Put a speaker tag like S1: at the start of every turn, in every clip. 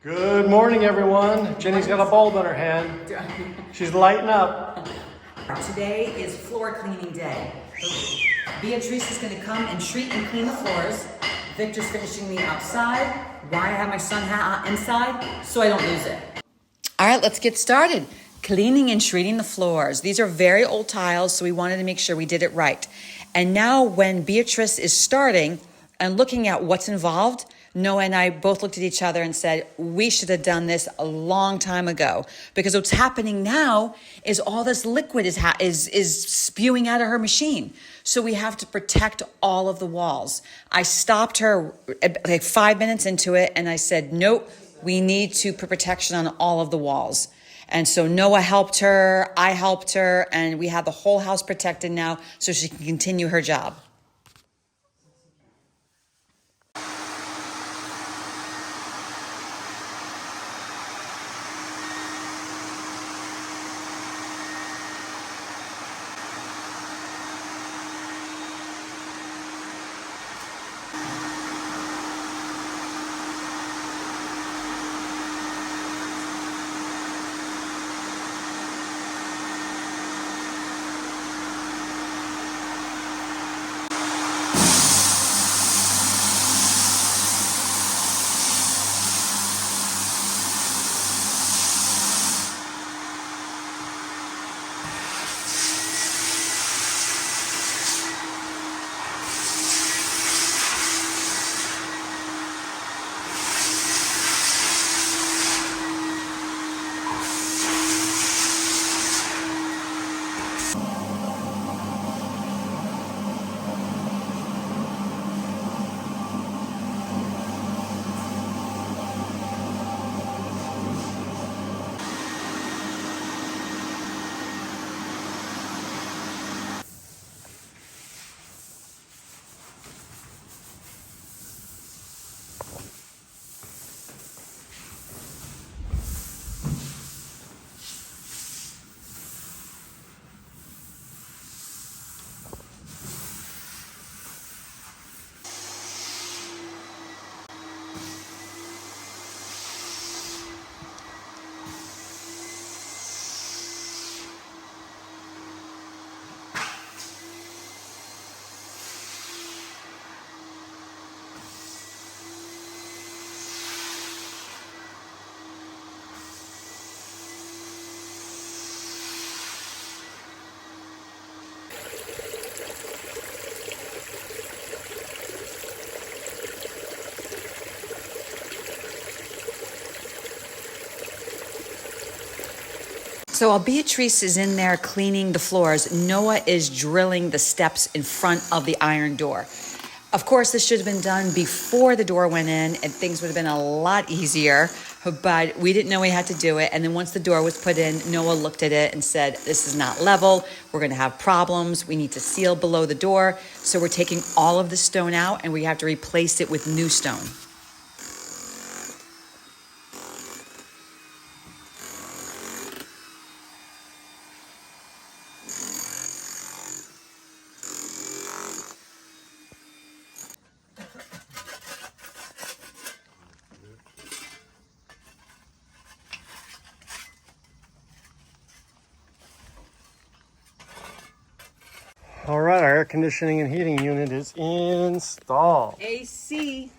S1: Good morning, everyone. Jenny's got a bulb in her hand. She's lighting up.
S2: Today is floor cleaning day. Beatrice is going to come and treat and clean the floors. Victor's finishing the outside. Why I have my sun hat inside? So I don't lose it. All right, let's get started. Cleaning and treating the floors. These are very old tiles, so we wanted to make sure we did it right. And now when Beatrice is starting and looking at what's involved, Noah and I both looked at each other and said, we should have done this a long time ago, because what's happening now is all this liquid is spewing out of her machine. So we have to protect all of the walls. I stopped her like 5 minutes into it and I said, nope, we need to put protection on all of the walls. And so Noah helped her, I helped her, and we have the whole house protected now so she can continue her job. So while Beatrice is in there cleaning the floors, Noah is drilling the steps in front of the iron door. Of course, this should have been done before the door went in and things would have been a lot easier, but we didn't know we had to do it. And then once the door was put in, Noah looked at it and said, this is not level. We're going to have problems. We need to seal below the door. So we're taking all of the stone out and we have to replace it with new stone.
S1: All right, our air conditioning and heating unit is installed.
S2: AC.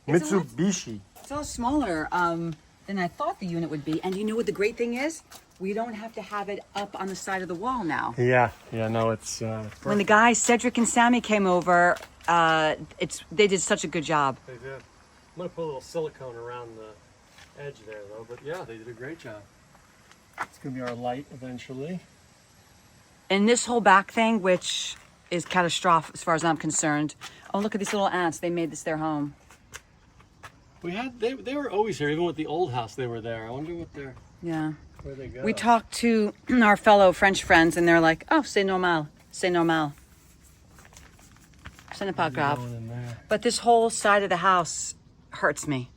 S1: Mitsubishi.
S2: It's a lot smaller than I thought the unit would be. And you know what the great thing is? We don't have to have it up on the side of the wall now.
S1: Yeah, no, it's
S2: When the guys, Cedric and Sammy, came over, they did such a good job.
S1: They did. I'm gonna put a little silicone around the edge there, though. But yeah, they did a great job. It's gonna be our light eventually.
S2: And this whole back thing, which is catastrophic as far as I'm concerned. Oh, look at these little ants. They made this their home.
S1: They were always here, even with the old house. They were there. I wonder where they go.
S2: We talked to our fellow French friends, and they're like, "Oh, c'est normal, c'est normal, ce n'est pas grave." But this whole side of the house hurts me.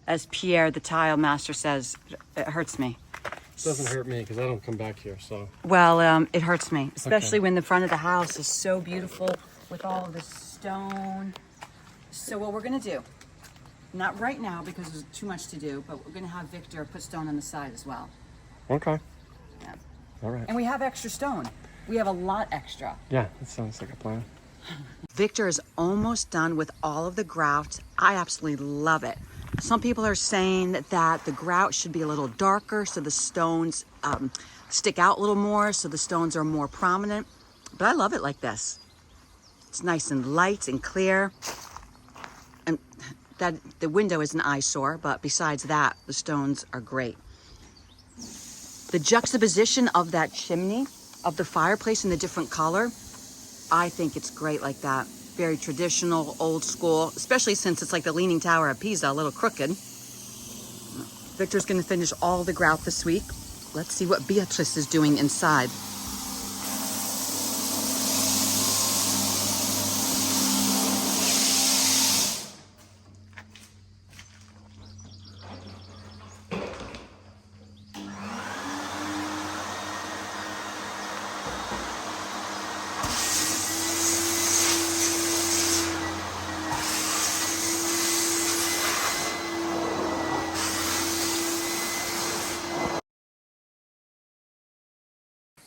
S2: As Pierre, the tile master, says, it hurts me.
S1: It doesn't hurt me because I don't come back here, so.
S2: Well, it hurts me, especially when the front of the house is so beautiful with all of the stone. So what we're gonna do Not right now because there's too much to do, but we're gonna have Victor put stone on the side as well.
S1: Okay.
S2: Yeah.
S1: All right.
S2: And we have extra stone. We have a lot extra.
S1: Yeah, that sounds like a plan.
S2: Victor is almost done with all of the grout. I absolutely love it. Some people are saying that the grout should be a little darker so the stones stick out a little more, so the stones are more prominent. But I love it like this. It's nice and light and clear. And that the window is an eyesore, but besides that, the stones are great. The juxtaposition of that chimney, of the fireplace in the different color, I think it's great like that. Very traditional, old school, especially since it's like the Leaning Tower of Pisa, a little crooked. Victor's gonna finish all the grout this week. Let's see what Beatrice is doing inside.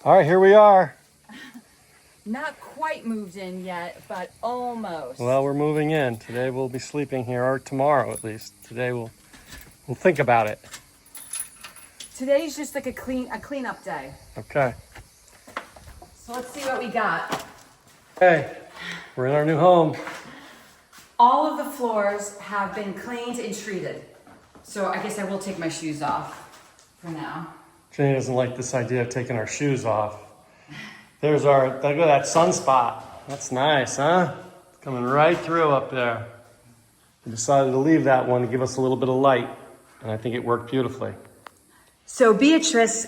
S1: All right, here we are.
S2: Not quite moved in yet, but almost.
S1: Well, we're moving in. Today we'll be sleeping here, or tomorrow at least. Today we'll think about it.
S2: Today's just like a cleanup day.
S1: Okay.
S2: So let's see what we got.
S1: Okay, we're in our new home.
S2: All of the floors have been cleaned and treated. So I guess I will take my shoes off for now.
S1: Jenny doesn't like this idea of taking our shoes off. There's our, look at that sunspot. That's nice, huh? Coming right through up there. We decided to leave that one to give us a little bit of light, and I think it worked beautifully.
S2: So Beatrice,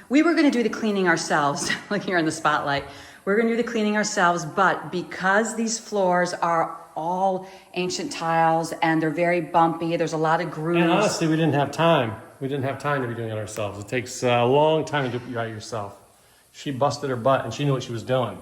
S2: we were gonna do the cleaning ourselves, like here in the spotlight. We're gonna do the cleaning ourselves, but because these floors are all ancient tiles and they're very bumpy, there's a lot of grooves.
S1: And honestly, we didn't have time. We didn't have time to be doing it ourselves. It takes a long time to do it right yourself. She busted her butt and she knew what she was doing.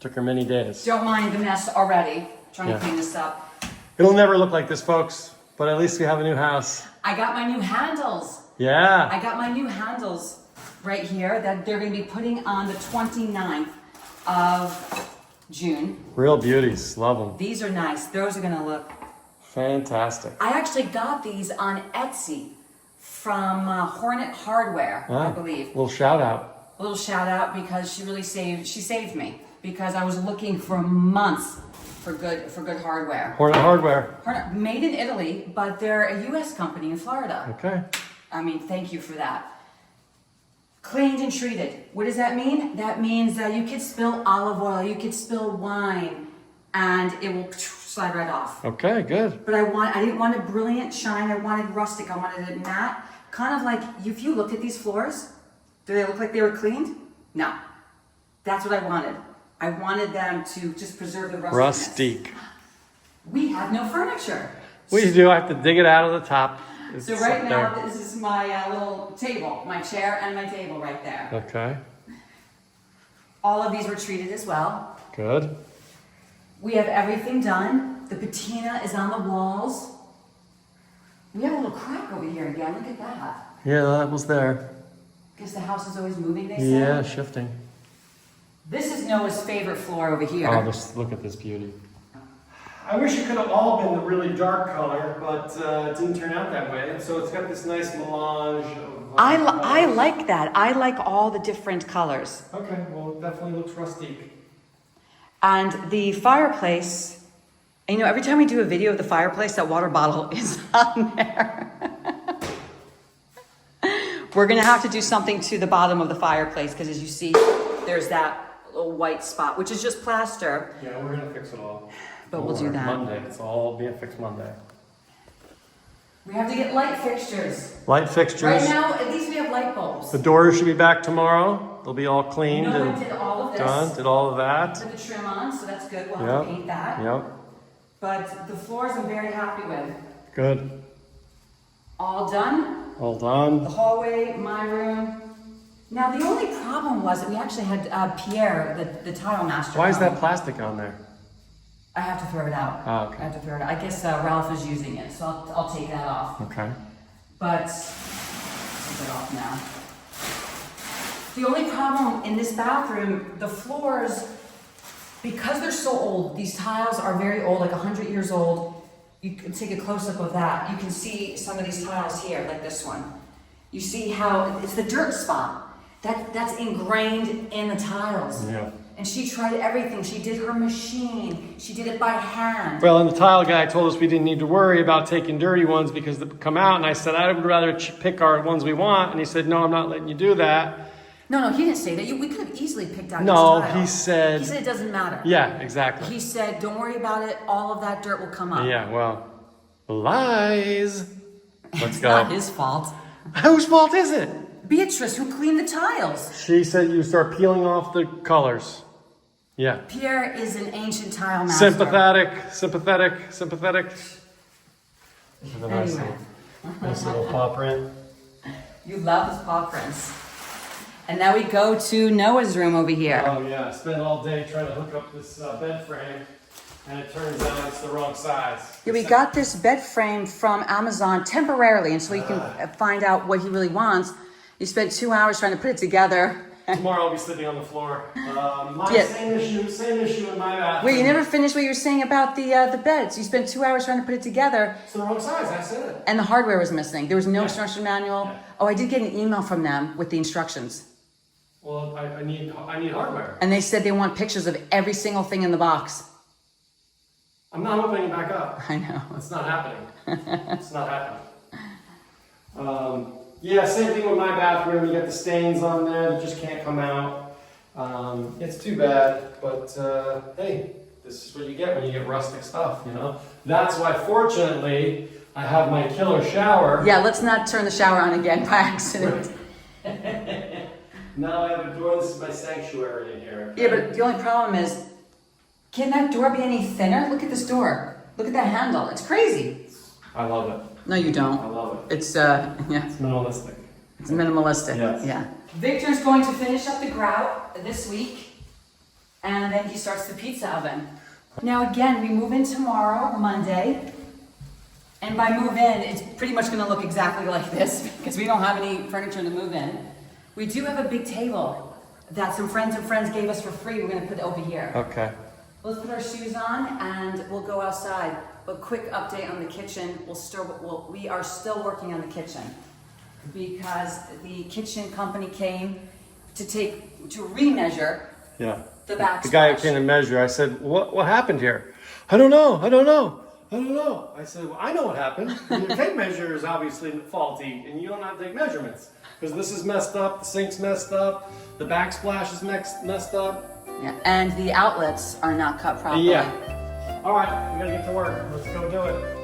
S1: Took her many days.
S2: Don't mind the mess already, trying to clean this up.
S1: It'll never look like this, folks, but at least we have a new house.
S2: I got my new handles.
S1: Yeah.
S2: I got my new handles right here that they're gonna be putting on the 29th of June.
S1: Real beauties, love them.
S2: These are nice, those are gonna look.
S1: Fantastic.
S2: I actually got these on Etsy from Hornet Hardware, I believe.
S1: Little shout out.
S2: A little shout out because she saved me because I was looking for months for good hardware.
S1: Hornet Hardware.
S2: Hornet, made in Italy, but they're a US company in Florida.
S1: Okay.
S2: I mean, thank you for that. Cleaned and treated. What does that mean? That means that you could spill olive oil, you could spill wine, and it will slide right off.
S1: Okay, good.
S2: But I didn't want a brilliant shine, I wanted rustic, I wanted it matte. Kind of like, if you looked at these floors, do they look like they were cleaned? No. That's what I wanted. I wanted them to just preserve the rusticness.
S1: Rustic.
S2: We have no furniture.
S1: We do. I have to dig it out of the top. It's
S2: So right
S1: up
S2: now,
S1: there.
S2: this is my little table, my chair and my table right there.
S1: Okay.
S2: All of these were treated as well.
S1: Good.
S2: We have everything done. The patina is on the walls. We have a little crack over here again. Look at that.
S1: Yeah, that was there.
S2: Guess the house is always moving, they say.
S1: Yeah, shifting.
S2: This is Noah's favorite floor over here.
S1: Oh, just look at this beauty. I wish it could have all been the really dark color, but it didn't turn out that way. So it's got this nice melange of
S2: I like that. I like all the different colors.
S1: Okay, well, it definitely looks rustic.
S2: And the fireplace, and you know, every time we do a video of the fireplace, that water bottle is on there. We're gonna have to do something to the bottom of the fireplace because as you see, there's that little white spot, which is just plaster.
S1: Yeah, we're gonna fix it all.
S2: But we'll do that.
S1: Monday. It's all being fixed Monday.
S2: We have to get light fixtures.
S1: Light fixtures.
S2: Right now, at least we have light bulbs.
S1: The doors should be back tomorrow. They'll be all cleaned
S2: Noah
S1: and
S2: did all of this.
S1: done. Did all of that.
S2: Put the trim on, so that's good. We'll have to paint that.
S1: Yep.
S2: But the floors I'm very happy with.
S1: Good.
S2: All done.
S1: All done.
S2: The hallway, my room. Now the only problem was that we actually had Pierre, the tile master.
S1: Why is
S2: come.
S1: that plastic on there?
S2: I have to throw it out.
S1: Oh, okay.
S2: I have to throw it out. I guess Ralph is using it, so I'll take that off.
S1: Okay.
S2: But take it off now. The only problem in this bathroom, the floors, because they're so old, these tiles are very old, like 100 years old. You can take a close-up of that. You can see some of these tiles here, like this one. You see how it's the dirt spot. That's ingrained in the tiles.
S1: Yeah.
S2: And she tried everything. She did her machine. She did it by hand.
S1: Well, and the tile guy told us we didn't need to worry about taking dirty ones because they come out. And I said, I would rather pick our ones we want. And he said, no, I'm not letting you do that.
S2: No, he didn't say that. We could have easily picked out
S1: No,
S2: each tile.
S1: he said
S2: it doesn't matter.
S1: Yeah, exactly.
S2: He said, don't worry about it. All of that dirt will come up.
S1: Yeah, well, lies. Let's
S2: It's
S1: go.
S2: not his fault.
S1: Whose fault is it?
S2: Beatrice, who cleaned the tiles.
S1: She said you start peeling off the colors. Yeah.
S2: Pierre is an ancient tile master.
S1: Sympathetic.
S2: Anyway.
S1: Nice little paw print.
S2: You love his paw prints. And now we go to Noah's room over here.
S1: Oh yeah, I spent all day trying to hook up this bed frame, and it turns out it's the wrong size.
S2: Yeah, we got this bed frame from Amazon temporarily until he can find out what he really wants. He spent 2 hours trying to put it together.
S1: Tomorrow I'll be sleeping on the floor.
S2: Yes.
S1: Same issue in my bathroom.
S2: Wait, you never finished what you were saying about the beds. You spent 2 hours trying to put it together.
S1: It's the wrong size, I said it.
S2: And the hardware was missing. There was no
S1: Yeah.
S2: instruction manual.
S1: Yeah.
S2: Oh, I did get an email from them with the instructions.
S1: Well, I need hardware.
S2: And they said they want pictures of every single thing in the box.
S1: I'm not opening it back up.
S2: I know.
S1: It's not happening. It's not happening. Yeah, same thing with my bathroom. You got the stains on there that just can't come out. It's too bad, but hey, this is what you get when you get rustic stuff, you know? That's why, fortunately, I have my killer shower.
S2: Yeah, let's not turn the shower on again by accident.
S1: Now I have a door. This is my sanctuary in here.
S2: Yeah, but the only problem is, can that door be any thinner? Look at this door. Look at that handle. It's crazy.
S1: I love it.
S2: No, you
S1: I
S2: don't.
S1: love it.
S2: It's yeah,
S1: It's minimalistic.
S2: it's minimalistic.
S1: Yes.
S2: Yeah. Victor's going to finish up the grout this week, and then he starts the pizza oven. Now again, we move in tomorrow, Monday, and by move in, it's pretty much going to look exactly like this because we don't have any furniture to move in. We do have a big table that some friends of friends gave us for free. We're going to put it over here.
S1: Okay.
S2: Let's put our shoes on and we'll go outside. But quick update on the kitchen. We are still working on the kitchen because the kitchen company came to remeasure
S1: Yeah.
S2: the backsplash.
S1: The guy who came to measure, I said, what happened here? I don't know. I said, well, I know what happened. Your tape measure is obviously faulty and you don't have to take measurements. Because this is messed up, the sink's messed up, the backsplash is messed up.
S2: Yeah, and the outlets are not cut properly.
S1: Yeah. All right, we gotta get to work. Let's go do it.